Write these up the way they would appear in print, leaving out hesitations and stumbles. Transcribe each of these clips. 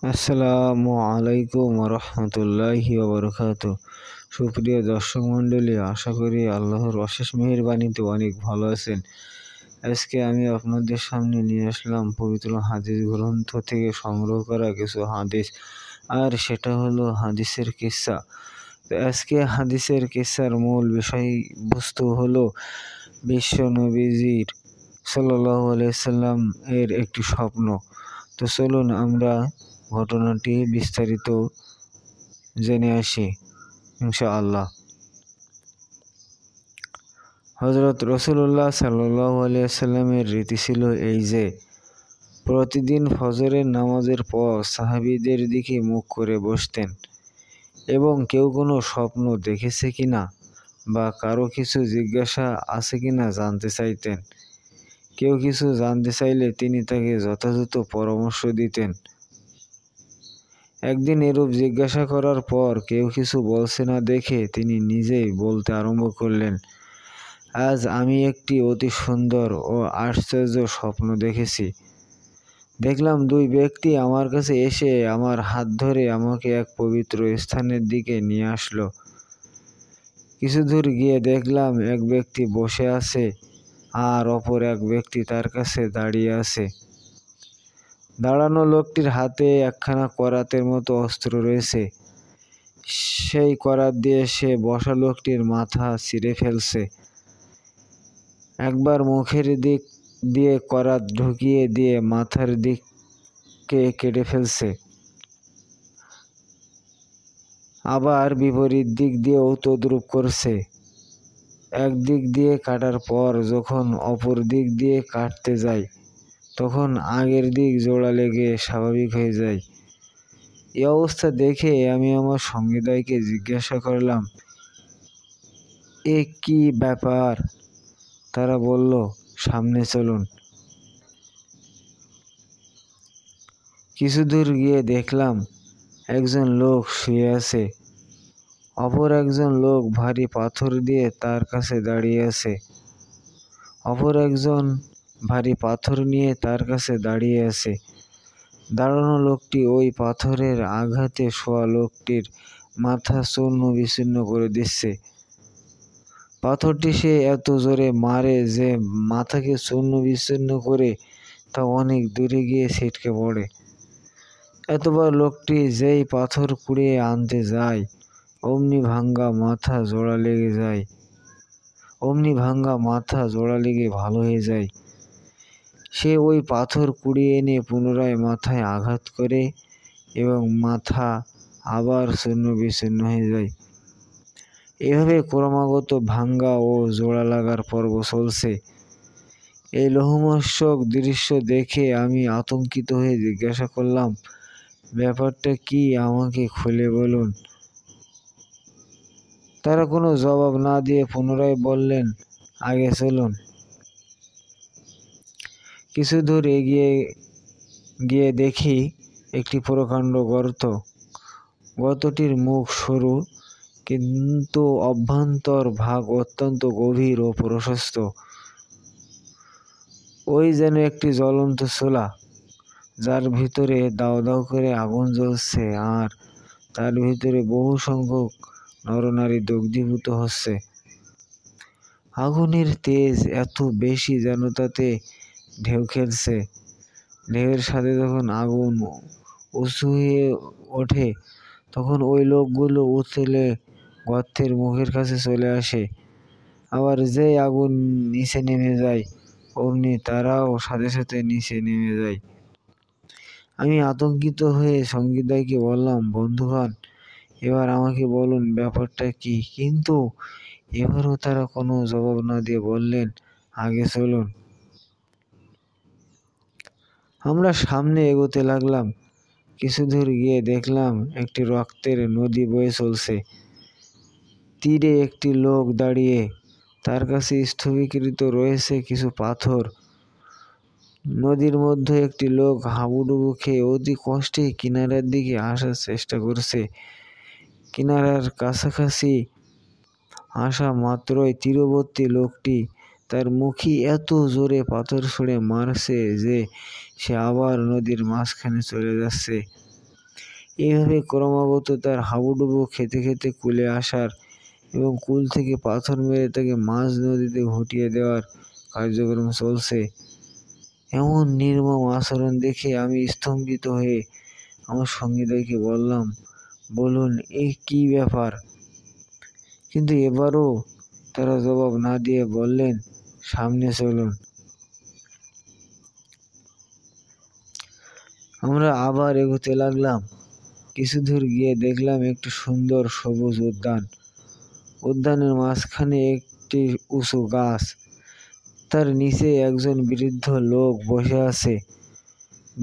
আসসালামু আলাইকুম রহমতুল্লাহি ওবরকাতুহ। সুপ্রিয় দর্শক মণ্ডলী, আশা করি আল্লাহর অশেষ মেহেরবানিতে অনেক ভালো আছেন। আজকে আমি আপনাদের সামনে নিয়ে আসলাম পবিত্র হাদিস গ্রন্থ থেকে সংগ্রহ করা কিছু হাদিস, আর সেটা হলো হাদিসের কিসসা। তো আজকে হাদিসের কিসসার মূল বিষয়বস্তু হলো বিশ্ব নবীজির সাল্লাল্লাহু আলাইহি সাল্লাম এর একটি স্বপ্ন। তো চলুন আমরা ঘটনাটি বিস্তারিত জেনে আসি ইনশাআল্লাহ। হযরত রাসূলুল্লাহ সাল্লাল্লাহু আলাইহি সাল্লামের রীতি ছিল এই যে, প্রতিদিন ফজরের নামাজের পর সাহাবীদের দিকে মুখ করে বসতেন এবং কেউ কোনো স্বপ্ন দেখেছে কিনা বা কারো কিছু জিজ্ঞাসা আছে কিনা জানতে চাইতেন। কেউ কিছু জানতে চাইলে তিনি তাকে যথাযথ পরামর্শ দিতেন। একদিন এরূপ জিজ্ঞাসা করার পর কেউ কিছু বলছে না দেখে তিনি নিজেই বলতে আরম্ভ করলেন, আজ আমি একটি অতি সুন্দর ও আশ্চর্য স্বপ্ন দেখেছি। দেখলাম দুই ব্যক্তি আমার কাছে এসে আমার হাত ধরে আমাকে এক পবিত্র স্থানের দিকে নিয়ে আসলো। কিছু দূর গিয়ে দেখলাম এক ব্যক্তি বসে আছে আর অপর এক ব্যক্তি তার কাছে দাঁড়িয়ে আছে। দাঁড়ানো লোকটির হাতে একখানা করাতের মতো অস্ত্র রয়েছে। সেই করাত দিয়ে সে বসা লোকটির মাথা ছিঁড়ে ফেলছে। একবার মুখের দিক দিয়ে করাত ঢুকিয়ে দিয়ে মাথার দিককে কেটে ফেলছে, আবার বিপরীত দিক দিয়েও তদ্রূপ করছে। এক দিক দিয়ে কাটার পর যখন অপর দিক দিয়ে কাটতে যায় তখন আগের দিক জোড়া লেগে স্বাভাবিক হয়ে যায়। এই অবস্থা দেখে আমি আমার সঙ্গীদ্বয়কে জিজ্ঞাসা করলাম, এ কি ব্যাপার? তারা বলল, সামনে চলুন। কিছু দূর গিয়ে দেখলাম একজন লোক শুয়ে আছে, অপর একজন লোক ভারী পাথর দিয়ে তার কাছে দাঁড়িয়ে আছে। অপর একজন ভারী পাথর নিয়ে তার কাছে দাঁড়িয়ে আছে। দাঁড়ানো লোকটি ওই পাথরের আঘাতে শোয়া লোকটির মাথা চূর্ণ বিচূর্ণ করে দিচ্ছে। পাথরটি সে এত জোরে মারে যে মাথাকে চূর্ণ বিচূর্ণ করে তা অনেক দূরে গিয়ে ছিটকে পড়ে। এতবার লোকটি যেই পাথর কুড়িয়ে আনতে যায় অমনি ভাঙ্গা মাথা জোড়া লেগে ভালো হয়ে যায়। সে ওই পাথর কুড়িয়ে এনে পুনরায় মাথায় আঘাত করে এবং মাথা আবার চূর্ণ বিচূর্ণ হয়ে যায়। এভাবে ক্রমাগত ভাঙ্গা ও জোড়া লাগার পর্ব চলছে। এই লোমহর্ষক দৃশ্য দেখে আমি আতঙ্কিত হয়ে জিজ্ঞাসা করলাম, ব্যাপারটা কি, আমাকে খুলে বলুন। তারা কোনো জবাব না দিয়ে পুনরায় বললেন, আগে চলুন। কিছু দূর এগিয়ে গিয়ে দেখি একটি প্রকাণ্ড গর্ত। গর্তটির মুখ সরু, কিন্তু অভ্যন্তর ভাগ অত্যন্ত গভীর ও প্রশস্ত। ওই যেন একটি জ্বলন্ত চুলা, যার ভিতরে দাউ দাউ করে আগুন জ্বলছে আর তার ভিতরে বহু সংখ্যক নরনারী দগ্ধীভূত হচ্ছে। আগুনের তেজ এত বেশি যেন তাতে ঢেউ খেলছে। ঢেউয়ের সাথে যখন আগুন উঁচু হয়ে ওঠে তখন ওই লোকগুলো উথলে গর্তের মুখের কাছে চলে আসে। আবার যেই আগুন নিচে নেমে যায় অমনি তারাও সাথে সাথে নিচে নেমে যায়। আমি আতঙ্কিত হয়ে সঙ্গীদ্বয়কে বললাম, বন্ধুগণ, এবার আমাকে বলুন ব্যাপারটা কি। কিন্তু এবারও তারা কোনো জবাব না দিয়ে বললেন, আগে চলুন। আমরা সামনে এগোতে লাগলাম। কিছু দূর গিয়ে দেখলাম একটি রক্তের নদী বয়ে চলছে। তীরে একটি লোক দাঁড়িয়ে, তার কাছে স্থবিকৃত রয়েছে কিছু পাথর। নদীর মধ্যে একটি লোক হাবুডুবু খেয়ে অতি কষ্টে কিনারার দিকে আসার চেষ্টা করছে। কিনারার কাছাকাছি আসা মাত্রই তীরবর্তী লোকটি তার মুখে এত জোরে পাথর ছুঁড়ে মারছে যে সে আবার নদীর মাঝখানে চলে যাচ্ছে। এইভাবে ক্রমাগত তার হাবুডুবু খেতে খেতে কুলে আসার এবং কুল থেকে পাথর মেরে তাকে মাঝ নদীতে ঘটিয়ে দেওয়ার কার্যক্রম চলছে। এমন নির্মম আচরণ দেখে আমি স্তম্ভিত হয়ে আমার সঙ্গীদ্বয়কে বললাম, বলুন এ কী ব্যাপার? কিন্তু এবারও তারা জবাব না দিয়ে বললেন, সামনে চলুন। আমরা আবার এগোতে লাগলাম। কিছু দূর গিয়ে দেখলাম একটি সুন্দর সবুজ উদ্যান। উদ্যানের মাঝখানে একটি উঁচু গাছ, তার নিচে একজন বৃদ্ধ লোক বসে আছে।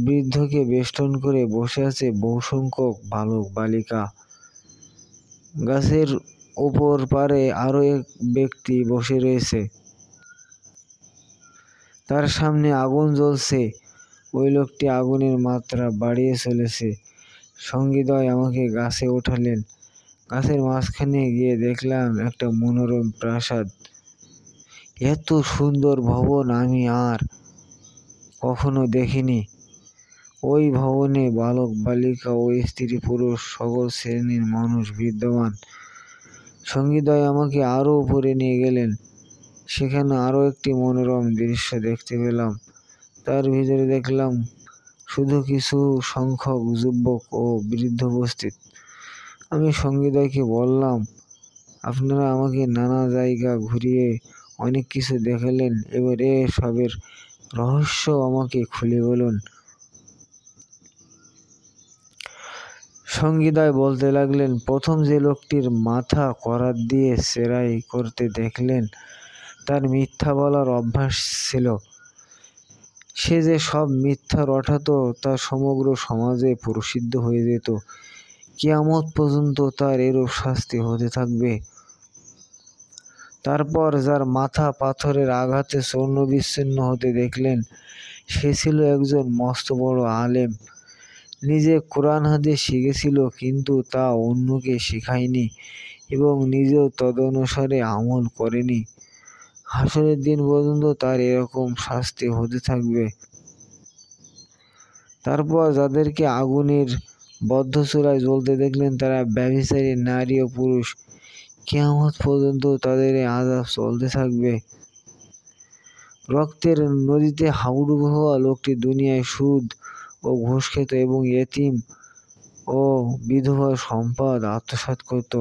বৃদ্ধকে বেষ্টন করে বসে আছে বহু সংখ্যক বালক বালিকা। গাছের ওপর পারে আরো এক ব্যক্তি বসে রয়েছে, তার সামনে আগুন জ্বলছে। ওই লোকটি আগুনের মাত্রা বাড়িয়ে চলেছে। সঙ্গীদ্বয় আমাকে গাছে ওঠালেন। গাছের মাঝখানে গিয়ে দেখলাম একটা মনোরম প্রাসাদ। এত সুন্দর ভবন আমি আর কখনো দেখিনি। ওই ভবনে বালক বালিকা ও স্ত্রী পুরুষ সকল শ্রেণীর মানুষ বিদ্যমান। সঙ্গীদ্বয় আমাকে আরো উপরে নিয়ে গেলেন। সেখানে আরো একটি মনোরম দৃশ্য দেখতে পেলাম। তার ভিতরে দেখলাম শুধু কিছু সংখ্যক যুবক ও বৃদ্ধ উপস্থিত। আমি সঙ্গীদ্বয়কে বললাম, আপনারা আমাকে নানা জায়গা ঘুরিয়ে অনেক কিছু দেখালেন, এবার সবের রহস্য আমাকে খুলে বলুন। সঙ্গীদ্বয় বলতে লাগলেন, প্রথম যে লোকটির মাথা করাত দিয়ে সেলাই করতে দেখলেন, তার মিথ্যা বলার অভ্যাস ছিল। সে যে সব মিথ্যা রটাতো তা সমগ্র সমাজে প্রসিদ্ধ হয়ে যেত। কিয়ামত পর্যন্ত তার এরূপ শাস্তি হতে থাকবে। তারপর যার মাথা পাথরের আঘাতে চূর্ণ বিচ্ছিন্ন হতে দেখলেন, সে ছিল একজন মস্ত বড় আলেম। নিজে কোরআন হাদিস শিখেছিল, কিন্তু তা অন্যকে শেখায়নি এবং নিজেও তদনুসারে আমল করেনি। হাসরের দিন পর্যন্ত তার এরকম শাস্তি হতে থাকবে। তারপর যাদেরকে আগুনের বদ্ধ চূড়ায় জ্বলতে দেখলেন, তারা ব্যভিচারী নারী ও পুরুষ। কিয়ামত পর্যন্ত তাদের এই আযাব চলতে থাকবে। রক্তের নদীতে হাবুডুবু হওয়া লোকটি দুনিয়ায় সুদ ও ঘুষ খেত এবং এতিম ও বিধবার সম্পদ আত্মসাৎ করত।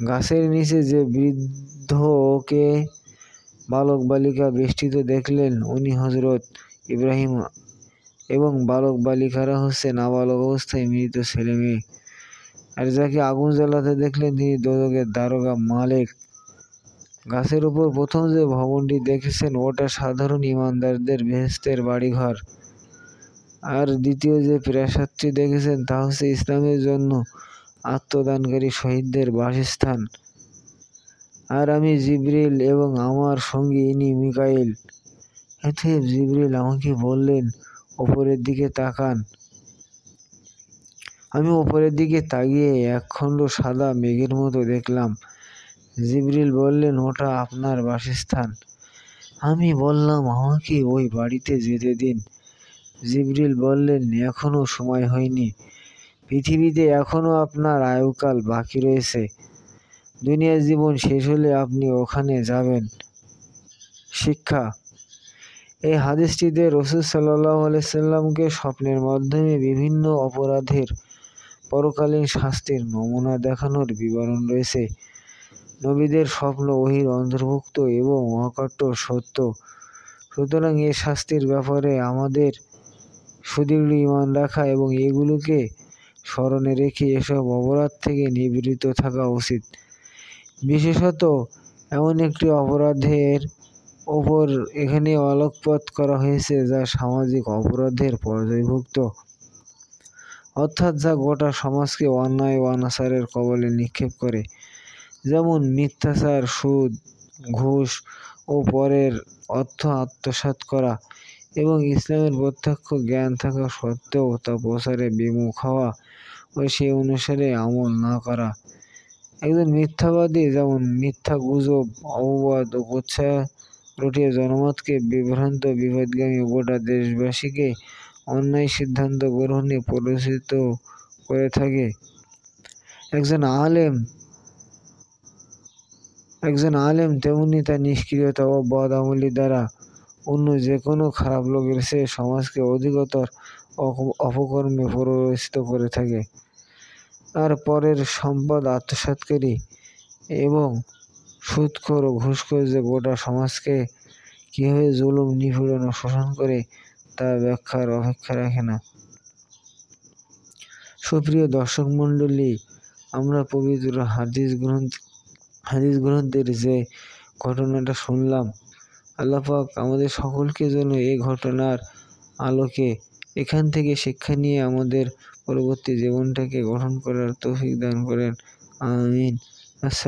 গাছের নিচে যে বৃদ্ধকে বালক বালিকা বেষ্টিত দেখলেন, উনি হযরত ইব্রাহিম এবং বালক বালিকারা হচ্ছে নাবালক অবস্থায় মৃত ছেলে মেয়ে। আর যাকে আগুন জ্বালাতে দেখলেন, তিনি দোজখের দারোগা মালিক। গাছের উপর প্রথম যে ভবনটি দেখেছেন, ওটা সাধারণ ঈমানদারদের বেহেশতের বাড়িঘর। আর দ্বিতীয় যে প্রাসাদটি দেখেছেন, তা হচ্ছে ইসলামের জন্য আত্মদানকারী শহীদদের বাসস্থান। আর আমি জিবরিল এবং আমার সঙ্গী ইনি মিকাইল। অতএব জিবরিল আমাকে বললেন, ওপরের দিকে তাকান। আমি ওপরের দিকে তাকিয়ে একখণ্ড সাদা মেঘের মতো দেখলাম। জিবরিল বললেন, ওটা আপনার বাসস্থান। আমি বললাম, আমাকে ওই বাড়িতে যেতে দিন। জিবরিল বললেন, এখনো সময় হয়নি। পৃথিবীতে এখনো আপনার আয়ুকাল বাকি রয়েছে। দুনিয়ার জীবন শেষ হলে আপনি ওখানে যাবেন। শিক্ষা: এই হাদিসটিতে রাসূল সাল্লাল্লাহু আলাইহি সাল্লামকে স্বপ্নের মাধ্যমে বিভিন্ন অপরাধের পরকালীন শাস্তির নমুনা দেখানোর বিবরণ রয়েছে। নবীদের স্বপ্ন ওহীর অন্তর্ভুক্ত এবং অকাট্য সত্য। সুতরাং এ শাস্তির ব্যাপারে আমাদের সুদৃঢ় ঈমান রাখা এবং এগুলোকে স্মরণে রেখে এসব অপরাধ থেকে নিবৃত্ত থাকা উচিত। বিশেষত এমন একটি অপরাধের ওপর এখানে আলোকপাত করা হয়েছে যা সামাজিক অপরাধের পর্যায়ভুক্ত, অর্থাৎ যা গোটা সমাজকে অন্যায় ও অনাচারের কবলে নিক্ষেপ করে, যেমন মিথ্যাচার, সুদ, ঘুষ ও পরের অর্থ আত্মসাৎ করা এবং ইসলামের প্রত্যক্ষ জ্ঞান থাকা সত্ত্বেও তা প্রচারে বিমুখ হওয়া ও সেই অনুসারে আমল না করা। একজন মিথ্যাবাদী যেমন মিথ্যা গুজব, অপবাদ ও কুৎসা রটিয়ে জনমতকে বিভ্রান্ত, বিপথগামী ও গোটা দেশবাসীকে অন্যায় সিদ্ধান্ত গ্রহণে পরিচিত করে থাকে। একজন আলেম তেমনি তার নিষ্ক্রিয়তা ও বদআমলি দ্বারা অন্য যে কোনো খারাপ লোকের চেয়ে সমাজকে অধিকতর অপকর্মে প্ররোচিত করে থাকে। আর পরের সম্পদ আত্মসাৎকারী এবং সুদখোর ও ঘুষখোর যে গোটা সমাজকে কীভাবে জুলুম, নিপীড়ন ও শোষণ করে তা ব্যাখ্যার অপেক্ষা রাখে না। সুপ্রিয় দর্শক মণ্ডলী, আমরা পবিত্র হাদিস গ্রন্থের যে ঘটনাটা শুনলাম, আল্লাহ পাক আমাদের সকলকে যেন এই ঘটনার আলোকে এখান থেকে শিক্ষা নিয়ে আমাদের পরবর্তী জীবনটাকে গঠন করার তৌফিক দান করেন। আমিন। আসসালাম।